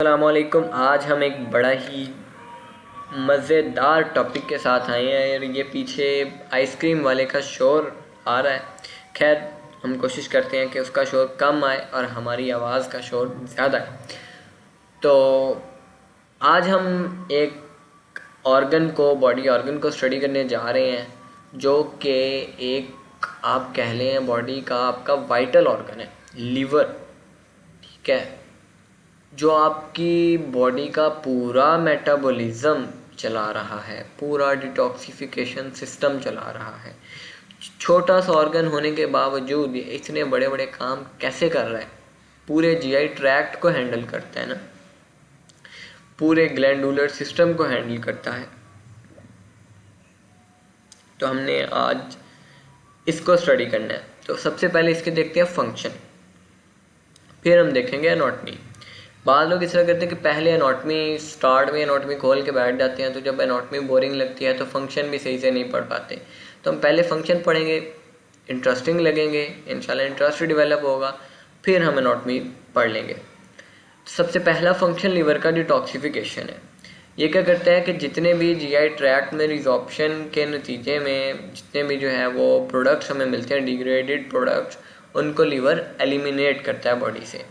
अस्सलामुअलैकुम। आज हम एक बड़ा ही मज़ेदार टॉपिक के साथ आए हैं और ये पीछे आइसक्रीम वाले का शोर आ रहा है। खैर, हम कोशिश करते हैं कि उसका शोर कम आए और हमारी आवाज़ का शोर ज़्यादा आए। तो आज हम एक बॉडी ऑर्गन को स्टडी करने जा रहे हैं, जो कि एक आप कह लें बॉडी का आपका वाइटल ऑर्गन है, लीवर। ठीक है, जो आपकी बॉडी का पूरा मेटाबॉलिज्म चला रहा है, पूरा डिटॉक्सिफिकेशन सिस्टम चला रहा है। छोटा सा ऑर्गन होने के बावजूद इतने बड़े बड़े काम कैसे कर रहा है? पूरे जीआई ट्रैक्ट को हैंडल करता है ना, पूरे ग्लैंडुलर सिस्टम को हैंडल करता है। तो हमने आज इसको स्टडी करना है। तो सबसे पहले इसके देखते हैं फंक्शन, फिर हम देखेंगे एनाटॉमी। बाद लोग इस तरह करते हैं कि पहले एनाटॉमी स्टार्ट में एनाटॉमी खोल के बैठ जाते हैं, तो जब एनाटॉमी बोरिंग लगती है तो फंक्शन भी सही से नहीं पढ़ पाते। तो हम पहले फंक्शन पढ़ेंगे, इंटरेस्टिंग लगेंगे, इंशाल्लाह इंटरेस्ट डेवलप होगा, फिर हम एनाटॉमी पढ़ लेंगे। सबसे पहला फंक्शन लीवर का डिटॉक्सिफिकेशन है। ये क्या करता है कि जितने भी जीआई ट्रैक्ट में रिजॉर्प्शन के नतीजे में जितने भी जो है वो प्रोडक्ट्स हमें मिलते हैं, डिग्रेडेड प्रोडक्ट्स, उनको लीवर एलिमिनेट करता है बॉडी से।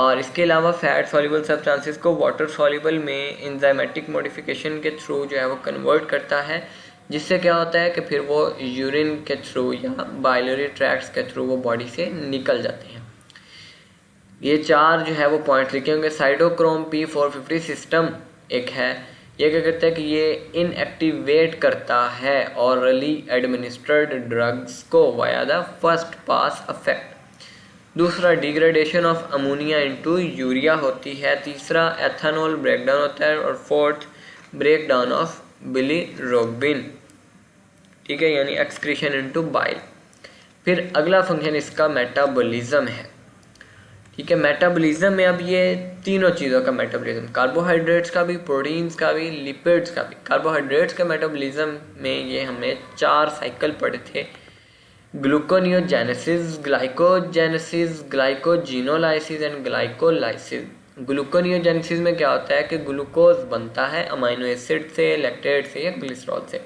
और इसके अलावा फैट सॉल्युबल सब्सटेंसेस को वाटर सॉल्युबल में एंजाइमेटिक मॉडिफिकेशन के थ्रू जो है वो कन्वर्ट करता है, जिससे क्या होता है कि फिर वो यूरिन के थ्रू या बाइलरी ट्रैक्ट्स के थ्रू वो बॉडी से निकल जाते हैं। ये चार जो है वो पॉइंट लिखे होंगे। साइटोक्रोम P450 सिस्टम एक है, ये क्या करता है कि ये इनएक्टिवेट करता है ऑरली एडमिनिस्ट्रेड ड्रग्स को via the first pass effect. दूसरा degradation of ammonia into urea होती है। तीसरा एथेनॉल ब्रेकडाउन होता है और फोर्थ ब्रेकडाउन ऑफ बिलीरुबिन, ठीक है, यानी एक्सक्रीशन इनटू बाइल। फिर अगला फंक्शन इसका मेटाबॉलिज्म है। ठीक है, मेटाबॉलिज्म में अब ये तीनों चीज़ों का मेटाबॉलिज्म, कार्बोहाइड्रेट्स का भी, प्रोटीन्स का भी, लिपिड्स का भी। कार्बोहाइड्रेट्स के मेटाबॉलिज्म में ये हमने 4 साइकिल पढ़े थे: gluconeogenesis, glycogenesis, glycogenolysis and glycolysis. Gluconeogenesis में क्या होता है कि ग्लूकोज बनता है अमीनो एसिड से, लैक्टेट से या ग्लिसरॉल से।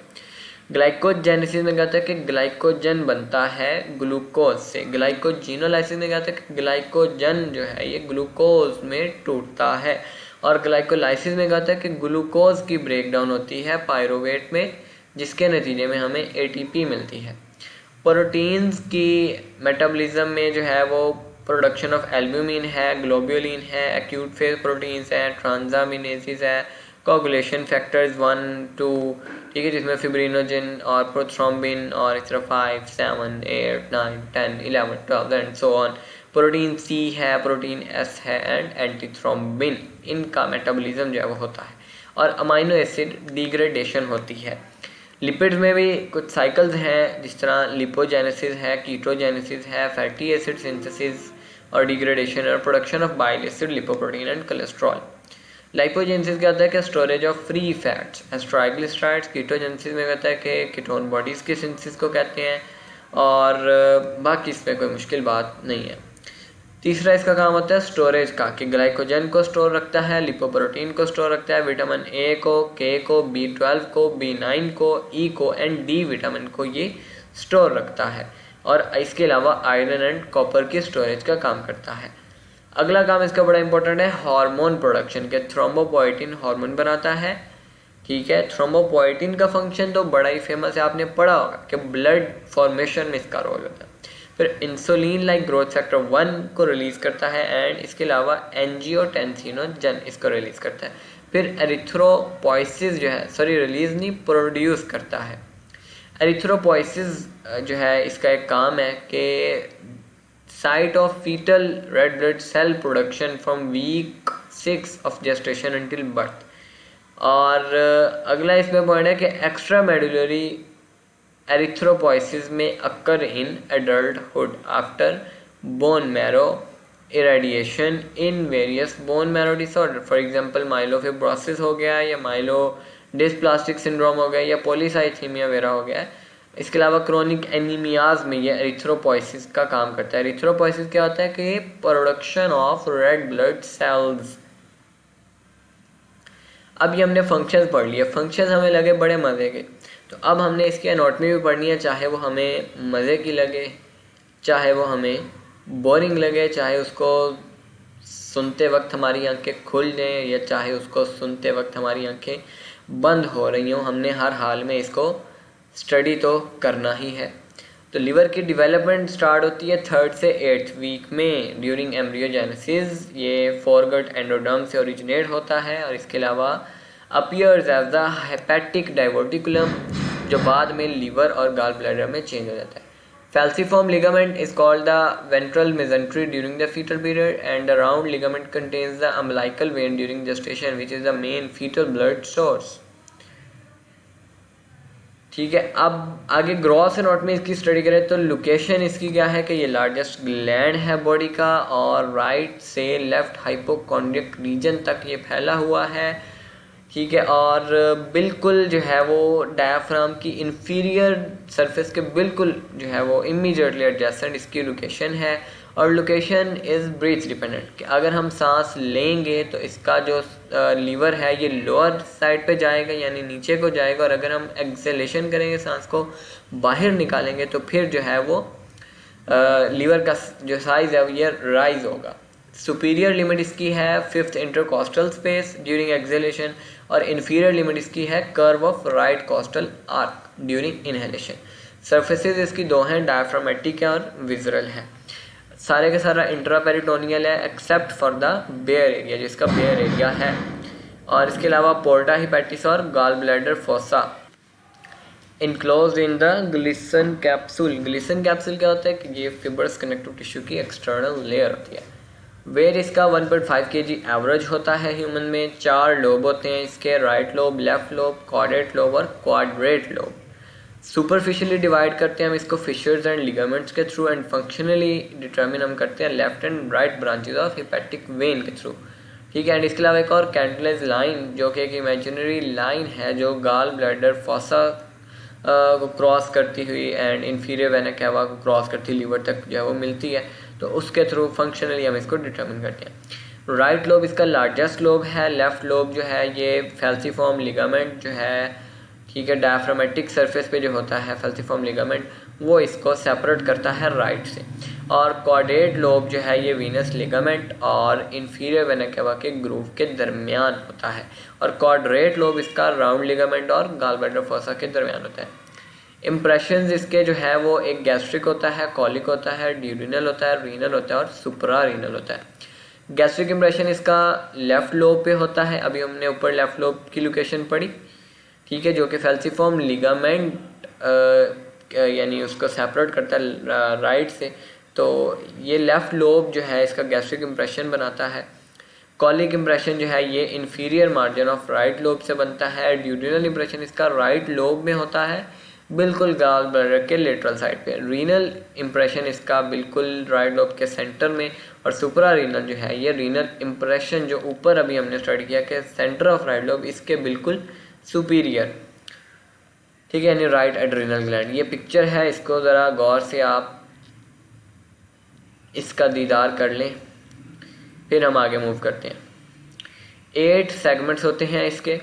ग्लाइकोजेनेसिस में क्या होता है कि ग्लाइकोजन बनता है ग्लूकोज से। ग्लाइकोजिनोलाइसिस में क्या होता है कि ग्लाइकोजन जो है ये ग्लूकोज में टूटता है। और ग्लाइकोलाइसिस में क्या होता है कि ग्लूकोज की ब्रेकडाउन होती है पायरुवेट में, जिसके नतीजे में हमें एटीपी मिलती है। प्रोटीन्स की मेटाबॉलिज्म में जो है वो प्रोडक्शन ऑफ एल्ब्यूमिन है, ग्लोब्युलिन है, एक्यूट फेज प्रोटीन्स है, ट्रांसामिनेसिस है, कोगुलेशन फैक्टर्स 1-2, ठीक है, जिसमें फिब्रिनोजन और प्रोथ्रोम्बिन और इस तरह 5, 7, 8, 9, 10, 11, 12 and so on. Protein C है, प्रोटीन एस है एंड एंटीथ्रोम्बिन, इनका मेटाबॉलिज्म जो है वो होता है। और अमाइनो एसिड डिग्रेडेशन होती है। लिपिड्स में भी कुछ साइकिल्स हैं, जिस तरह लिपोजेनेसिस है, कीटोजेनेसिस है, फैटी एसिड सिंथेसिस और डिग्रेडेशन और production of bile acid, lipoprotein and cholesterol. Lipogenesis क्या होता है कि storage of free fats as triglycerides. Ketogenesis में कहता है कि कीटोन बॉडीज के सिंथेसिस को कहते हैं, और बाकी इसमें कोई मुश्किल बात नहीं है। तीसरा इसका काम होता है स्टोरेज का, कि ग्लाइकोजन को स्टोर रखता है, लिपोप्रोटीन को स्टोर रखता है, विटामिन ए को, के को, B12 को, B9 को, ई को एंड डी विटामिन को ये स्टोर रखता है। और इसके अलावा आयरन एंड कॉपर की स्टोरेज का काम करता है। अगला काम इसका बड़ा इंपॉर्टेंट है हार्मोन प्रोडक्शन के। थ्रोम्बोपोएटिन हार्मोन बनाता है, ठीक है। थ्रोम्बोपोएटिन का फंक्शन तो बड़ा ही फेमस है, आपने पढ़ा होगा कि ब्लड फॉर्मेशन में इसका रोल होता है। फिर इंसुलिन लाइक ग्रोथ फैक्टर 1 को रिलीज करता है एंड इसके अलावा एंजियोटेंसिनोजन इसको रिलीज करता है। फिर एरिथ्रोपोइसिस जो है, सॉरी रिलीज नहीं, प्रोड्यूस करता है। एरिथ्रोपोइसिस जो है इसका एक काम है कि site of fetal red blood cell production from week 6 of gestation until birth. और अगला इसमें पॉइंट है कि एक्स्ट्रा मेडुलरी एरिथ्रोपोइसिस में occur in adulthood after bone marrow irradiation in various bone marrow disorder. For example myelofibrosis हो गया, या myelodysplastic syndrome हो गया, या पॉलीसाइथीमिया वगैरह हो गया। इसके अलावा क्रोनिक एनीमियाज में ये एरिथ्रोपोइसिस का काम करता है। एरिथ्रोपोइसिस क्या होता है कि production of red blood cells, अब ये हमने फंक्शंस पढ़ लिए, फंक्शंस हमें लगे बड़े मज़े के, तो अब हमने इसकी एनाटॉमी भी पढ़नी है, चाहे वो हमें मज़े की लगे, चाहे वो हमें बोरिंग लगे, चाहे उसको सुनते वक्त हमारी आंखें खुल जाएं या चाहे उसको सुनते वक्त हमारी आंखें बंद हो रही हों, हमने हर हाल में इसको स्टडी तो करना ही है। तो लिवर की डेवलपमेंट स्टार्ट होती है 3rd से 8th वीक में ड्यूरिंग एम्ब्रियोजेनेसिस। ये फोरगट एंडोडर्म से ओरिजिनेट होता है और इसके अलावा appears as the hepatic diverticulum, जो बाद में लीवर और गॉल ब्लैडर में चेंज हो जाता है। Falciform ligament is called the ventral mesentery during the fetal period, and the round ligament contains the umbilical vein during gestation, which is the main fetal blood source. ठीक है, अब आगे gross anatomy इसकी study करें तो location इसकी क्या है कि ये लार्जेस्ट ग्लैंड है बॉडी का और राइट से लेफ्ट हाइपोकॉन्ड्रियक रीजन तक ये फैला हुआ है। ठीक है, और बिल्कुल जो है वो डायफ्राम की इंफीरियर सरफेस के बिल्कुल जो है वो इमीडिएटली एडजेसेंट इसकी लोकेशन है। और लोकेशन इज़ ब्रीथ डिपेंडेंट, कि अगर हम सांस लेंगे तो इसका जो लीवर है ये लोअर साइड पे जाएगा यानी नीचे को जाएगा, और अगर हम एक्सेलेशन करेंगे सांस को बाहर निकालेंगे तो फिर जो है वो लीवर का जो साइज़ है ये राइज होगा। सुपीरियर लिमिट इसकी है 5th intercostal space during acceleration, और इन्फीरियर लिमिट इसकी है curve of right coastal arc during inhalation. Surfaces इसकी दो हैं, डायफ्रामेटिक और विजरल है। सारे का सारा इंट्रापेरिटोनियल है except for the bare area, जिसका बेयर एरिया है। और इसके अलावा पोर्टा हिपैटिस और gall bladder fossa enclosed in the Glisson capsule. Glisson capsule क्या होता है कि ये फिब्रस कनेक्टिव टिश्यू की एक्सटर्नल लेयर होती है। वेट इसका 1.5 kg एवरेज होता है ह्यूमन में। 4 लोब होते हैं इसके, right lobe, left lobe, chordate lobe और क्वाड्रेट लोब। सुपरफिशियली डिवाइड करते हैं हम इसको फिशर्स एंड लिगामेंट्स के थ्रू, एंड फंक्शनली डिटर्मिन हम करते हैं left and right branches of hepatic vein के थ्रू। ठीक है, एंड इसके अलावा एक और कैंटिलेज लाइन जो कि एक इमेजिनरी लाइन है जो गॉल ब्लैडर फोसा को क्रॉस करती हुई एंड इंफीरियर वेना कैवा को क्रॉस करती लीवर तक जो है वो मिलती है, तो उसके थ्रू फंक्शनली हम इसको डिटरमिन करते हैं। राइट लोब इसका लार्जेस्ट लोब है। लेफ्ट लोब जो है ये फैल्सीफॉर्म लिगामेंट जो है, ठीक है, डायफ्रामेटिक सरफेस पे जो होता है फैल्सीफॉर्म लिगामेंट, वो इसको सेपरेट करता है राइट से। और कॉर्डेट लोब जो है ये वीनस लिगामेंट और इंफीरियर वेना कैवा के ग्रूव के दरमियान होता है। और क्वाड्रेट लोब इसका राउंड लिगामेंट और गॉल ब्लैडर फोसा के दरमियान होता है। इम्प्रेशंस इसके जो है वो एक गैस्ट्रिक होता है, कॉलिक होता है, ड्यूरिनल होता है, रीनल होता है और सुपरा रीनल होता है। गैस्ट्रिक इम्प्रेशन इसका लेफ्ट लोब पे होता है, अभी हमने ऊपर लेफ्ट लोब की लोकेशन पढ़ी, ठीक है, जो कि फैल्सीफॉर्म लिगामेंट यानी उसको सेपरेट करता है राइट से। तो ये लेफ्ट लोब जो है इसका गैस्ट्रिक इम्प्रेशन बनाता है। कॉलिक इम्प्रेशन जो है ये inferior margin of right lobe से बनता है। ड्यूरिनल इम्प्रेशन इसका राइट लोब में होता है, बिल्कुल गॉल ब्लैडर के लेटरल साइड पे। रीनल इम्प्रेशन इसका बिल्कुल राइट लोब के सेंटर में। और सुपरा रीनल जो है ये रीनल इम्प्रेशन जो ऊपर अभी हमने स्टडी किया कि सेंटर ऑफ राइट लोब इसके बिल्कुल सुपीरियर, ठीक है, यानी राइट एड्रिनल ग्लैंड। ये पिक्चर है, इसको ज़रा गौर से आप इसका दीदार कर लें, फिर हम आगे मूव करते हैं। 8 सेगमेंट्स होते हैं इसके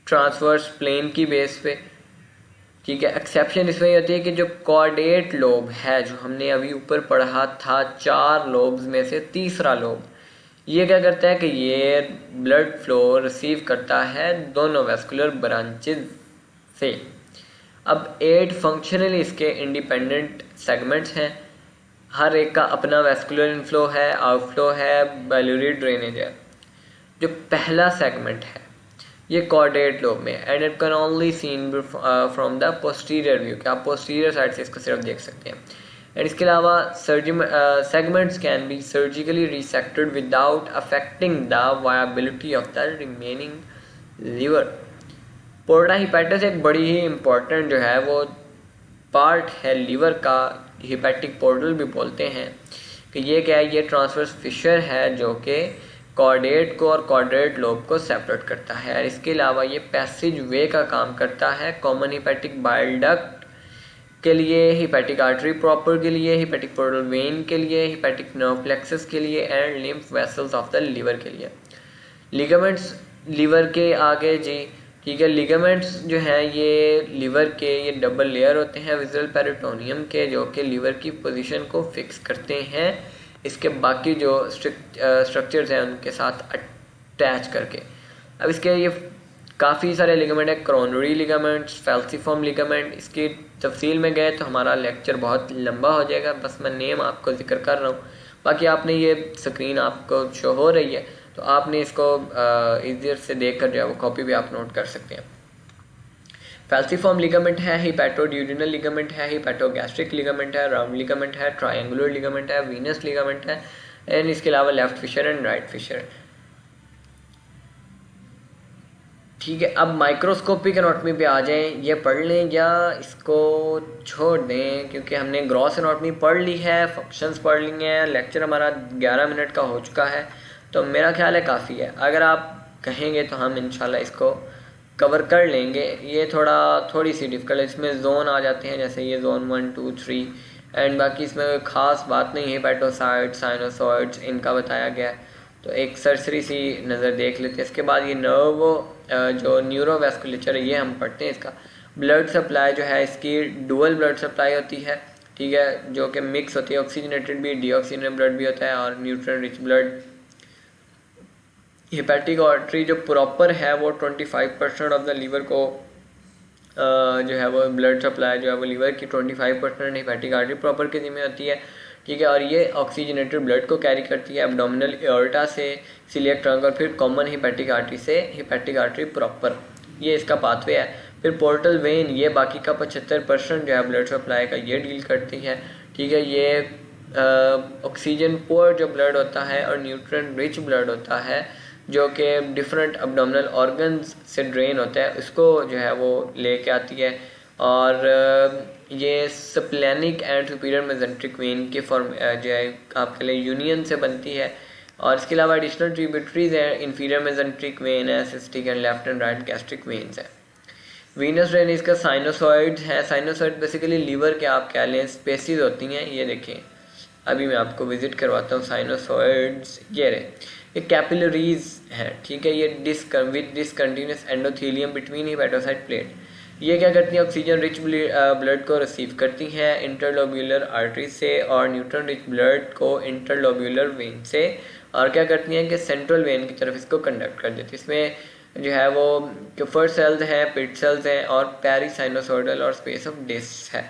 ट्रांसवर्स प्लेन की बेस पे, ठीक है। एक्सेप्शन इसमें ये होती है कि जो कॉर्डेट लोब है जो हमने अभी ऊपर पढ़ा था 4 लोब्स में से तीसरा लोब, ये क्या करता है कि ये ब्लड फ्लो रिसीव करता है दोनों वेस्कुलर ब्रांचेज से। अब 8 फंक्शनली इसके इंडिपेंडेंट सेगमेंट्स हैं, हर एक का अपना वेस्कुलर इनफ्लो है, आउटफ्लो है, बैल्यूरी ड्रेनेज है। जो पहला सेगमेंट है ये कॉर्डेट लोब में, and it can only seen from the posterior view, कि आप पोस्टीरियर साइड से इसको सिर्फ देख सकते हैं। एंड इसके अलावा segments can be surgically resected without affecting the viability of the remaining liver. Porta hepatis एक बड़ी ही इम्पोर्टेंट जो है वो पार्ट है लीवर का, हिपैटिक पोर्टल भी बोलते हैं, कि ये क्या है, ये ट्रांसवर्स फिशर है जो कि कॉर्डेट को और कॉर्डेट लोब को सेपरेट करता है। और इसके अलावा ये पैसेज वे का काम करता है कॉमन हिपैटिक बाइल डक्ट के लिए, हिपैटिक आर्टरी प्रॉपर के लिए, हिपैटिक पोर्टल वेन के लिए, हिपैटिक नर्व प्लेक्सस के लिए and lymph vessels of the liver के लिए। लिगामेंट्स लीवर के आगे जी, ठीक है। लिगामेंट्स जो हैं ये लीवर के ये डबल लेयर होते हैं विज़ुअल पेरिटोनियम के, जो कि लीवर की पोजीशन को फिक्स करते हैं इसके बाकी जो स्ट्रक्चर्स हैं उनके साथ अटैच करके। अब इसके ये काफ़ी सारे लिगामेंट है, करोनरी लिगामेंट्स, फैल्सिफॉर्म लिगामेंट। इसकी तफसील में गए तो हमारा लेक्चर बहुत लंबा हो जाएगा, बस मैं नेम आपको जिक्र कर रहा हूँ। बाकी आपने ये स्क्रीन आपको शो हो रही है तो आपने इसको ईजियर से देख कर जो है वो कॉपी भी आप नोट कर सकते हैं। फैल्सिफॉर्म लिगामेंट है, हिपैटोड्यूडिनल लिगामेंट है, हिपैटोगैस्ट्रिक लिगामेंट है, राउंड लिगामेंट है, ट्रायंगुलर लिगामेंट है, वीनस लिगामेंट है, एंड इसके अलावा left fissure and right fissure. ठीक है, अब माइक्रोस्कोपिक एनाटॉमी पे आ जाएं, ये पढ़ लें या इसको छोड़ दें, क्योंकि हमने ग्रॉस एनाटॉमी पढ़ ली है, फंक्शंस पढ़ ली हैं, लेक्चर हमारा 11 मिनट का हो चुका है, तो मेरा ख्याल है काफ़ी है। अगर आप कहेंगे तो हम इंशाल्लाह इसको कवर कर लेंगे। ये थोड़ी सी डिफ़िकल्ट है, इसमें जोन आ जाते हैं, जैसे ये जोन 1 2 3, एंड बाकी इसमें कोई ख़ास बात नहीं है। हेपेटोसाइट्स, साइनोसॉइड्स इनका बताया गया है, तो एक सरसरी सी नज़र देख लेते हैं। इसके बाद ये नर्व जो न्यूरोवैस्कुलेचर है ये हम पढ़ते हैं। इसका ब्लड सप्लाई जो है इसकी डुअल ब्लड सप्लाई होती है, ठीक है, जो कि मिक्स होती है, ऑक्सीजनेटेड भी डीऑक्सीजनेटेड ब्लड भी होता है और nutrient rich blood. Hepatic artery जो प्रॉपर है वो 25% ऑफ द लीवर को जो है वो ब्लड सप्लाई जो है वो लीवर की 25% हेपेटिक आर्टरी प्रॉपर के जिम्मे होती है, ठीक है। और ये ऑक्सीजनेटेड ब्लड को कैरी करती है एब्डोमिनल एओर्टा से सिलियक ट्रंक और फिर कॉमन हेपेटिक आर्टरी से हेपेटिक आर्टरी प्रॉपर, ये इसका पाथवे है। फिर पोर्टल वेन ये बाकी का 75% जो है ब्लड सप्लाई का ये डील करती है, ठीक है। ये ऑक्सीजन पुअर जो ब्लड होता है और न्यूट्रिएंट रिच ब्लड होता है जो कि डिफरेंट एब्डोमिनल ऑर्गन्स से ड्रेन होता है, उसको जो है वो लेके आती है। और ये splenic and superior mesenteric when के फॉर्म जो है आपके लिए यूनियन से बनती है। और इसके अलावा एडिशनल ट्रिब्यूटरीज हैं, इन्फीरियर मेसेंट्रिक वेन है, cystic and left and right gastric veins है। वीनस ड्रेन इसका साइनोसॉइड्स है। साइनोसॉइड बेसिकली लीवर के आप कह लें स्पेसीज होती हैं, ये देखें अभी मैं आपको विजिट करवाता हूँ। साइनोसॉइड्स ये रहे, ये कैपिलरीज हैं, ठीक है। ये with discontinuous endothelium between hepatocyte plate, ये क्या करती हैं, ऑक्सीजन रिच ब्लड को रिसीव करती हैं इंटरलोब्यूलर आर्टरी से और न्यूट्रॉन रिच ब्लड को इंटरलोब्यूलर वेन से, और क्या करती हैं कि सेंट्रल वेन की तरफ इसको कंडक्ट कर देती है। इसमें जो है वो क्यूफर सेल्स हैं, पिट सेल्स हैं और पेरिसाइनोसोइडल और स्पेस ऑफ डिस्क है।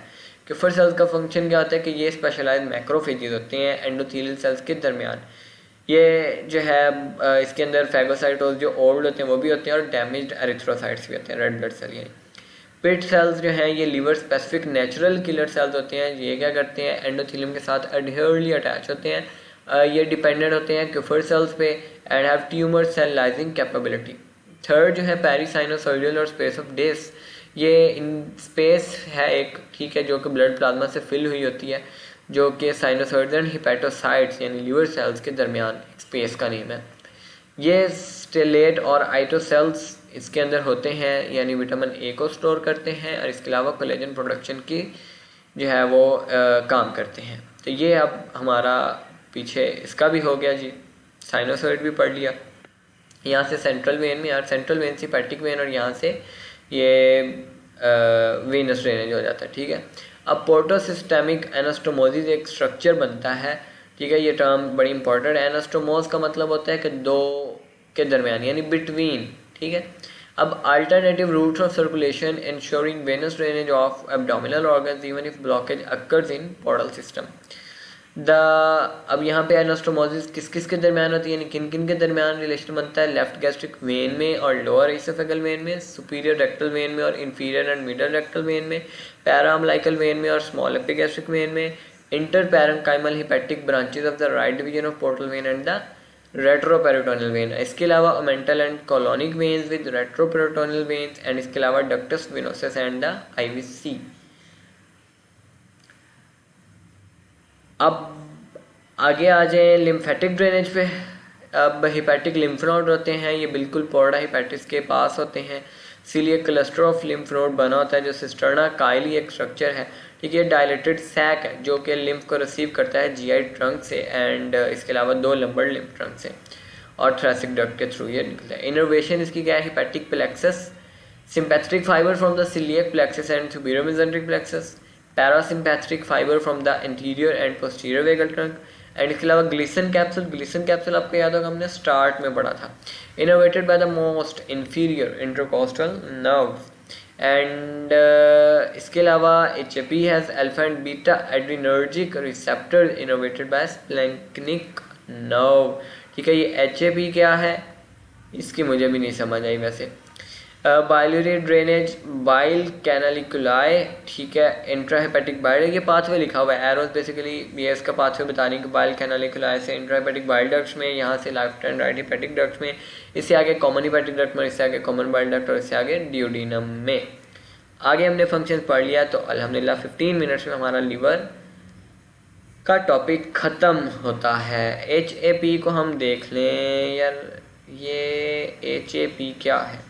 क्यूफर सेल्स का फंक्शन क्या होता है कि ये स्पेशलाइज मैक्रोफेजेस होते हैं एंडोथेलियल सेल्स के दरमियान। ये जो है इसके अंदर फैगोसाइटोज जो ओल्ड होते हैं वो भी होते हैं और डैमेज्ड एरिथ्रोसाइट्स भी होते हैं, रेड ब्लड सेल। यानी पिट सेल्स जो हैं ये liver specific natural killer cells होते हैं। ये क्या करते हैं, एंडोथेलियम के साथ एडहेरली अटैच होते हैं। ये डिपेंडेंट होते हैं क्यूफर सेल्स पे and have tumour cell lysing capability. Third जो है पेरिसाइनोसोइडल और स्पेस ऑफ डिस्क, ये इन स्पेस है एक, ठीक है, जो कि ब्लड प्लाज्मा से फिल हुई होती है, जो कि साइनोसॉइड्स एंड हिपैटोसाइट्स यानी लीवर सेल्स के दरमियान स्पेस का नेम है। ये स्टेलेट और आइटोसेल्स इसके अंदर होते हैं, यानी विटामिन ए को स्टोर करते हैं और इसके अलावा कोलेजन प्रोडक्शन की जो है वो काम करते हैं। तो ये अब हमारा पीछे इसका भी हो गया जी, साइनोसॉइड भी पढ़ लिया। यहाँ से सेंट्रल वेन में, यार सेंट्रल वेन से हेपेटिक वेन और यहाँ से ये वेनस ड्रेनेज हो जाता है, ठीक है। अब पोर्टोसिस्टेमिक एनास्टोमोसिस एक स्ट्रक्चर बनता है, ठीक है। ये टर्म बड़ी इंपॉर्टेंट है। एनास्टोमोस का मतलब होता है कि दो के दरमियान यानी बिटवीन, ठीक है। अब alternative routes of circulation ensuring venous drainage of abdominal organs even if blockage occurs in portal system. अब यहाँ पे एनास्टोमोसिस किस किस के दरमियान होती है, यानी किन किन के दरमियान रिलेशन बनता है, लेफ्ट गैस्ट्रिक वेन में और लोअर इसोफेगल वेन में, सुपीरियर रेक्टल वेन में और inferior and middle rectal vein में, पैराअम्बिलिकल वेन में और स्मॉल एपिगैस्ट्रिक वेन में, inter parenchymal hepatic branches of the right division of portal vein and the retroperitoneal vein. इसके अलावा omental and colonic veins with retroperitoneal veins and इसके अलावा ductus venosus and the IVC. अब आगे आ जाए lymphatic drainage पे। अब हेपेटिक लिम्फ नोड होते हैं, ये बिल्कुल पोर्टा हेपेटिस के पास होते हैं। Celiac cluster of lymph node बना होता है जो सिस्टर्ना काइली एक स्ट्रक्चर है, ठीक है। डायलेटेड सैक है जो कि लिम्फ को रिसीव करता है जीआई ट्रंक से एंड इसके अलावा 2 लंबर लिम्फ ट्रंक से। और थ्रेसिक डक्ट के थ्रू ये निकलता है। इनर्वेशन इसकी क्या है, hepatic plexus, sympathetic fiber from the celiac plexus and superior mesenteric plexus, parasympathetic fiber from the anterior and posterior vagal trunk, and इसके अलावा ग्लिसन कैप्सूल, ग्लिसन कैप्सूल आपको याद होगा हमने स्टार्ट में पढ़ा था, innervated by the most inferior intercostal nerve, and इसके अलावा HAP has alpha and beta adrenergic receptor innervated by splanchnic nerve. ठीक है, ये HAP क्या है इसकी मुझे भी नहीं समझ आई वैसे। बाइलरी ड्रेनेज, बाइल कैनालिकुलाई, ठीक है, इंट्राहेपेटिक बाइल, ये पाथवे लिखा हुआ है एरोस, बेसिकली ये इसका पाथवे बताने कि बाइल कैनालिकुलाई से इंट्राहेपेटिक बाइल डक्ट्स में, यहाँ से left and right hepatic ducts में, इससे आगे कॉमन हेपेटिक डक्ट में, इससे आगे कॉमन बाइल डक्ट और इससे आगे डियोडिनम में। आगे हमने फंक्शन पढ़ लिया, तो अल्हम्दुलिल्लाह 15 मिनट्स में हमारा लीवर का टॉपिक ख़त्म होता है। HAP को हम देख लें यार, ये HAP क्या है,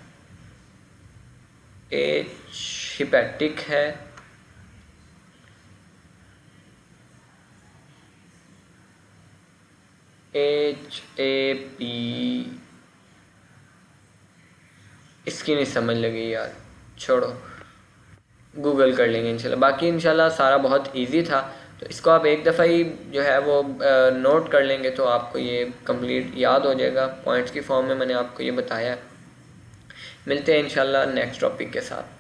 H हिपैटिक है, HAP इसकी नहीं समझ लगी यार, छोड़ो, गूगल कर लेंगे इंशाल्लाह। बाकी इंशाल्लाह सारा बहुत इजी था, तो इसको आप एक दफ़ा ही जो है वो नोट कर लेंगे तो आपको ये कंप्लीट याद हो जाएगा, पॉइंट्स की फॉर्म में मैंने आपको ये बताया। मिलते हैं इंशाल्लाह नेक्स्ट टॉपिक के साथ।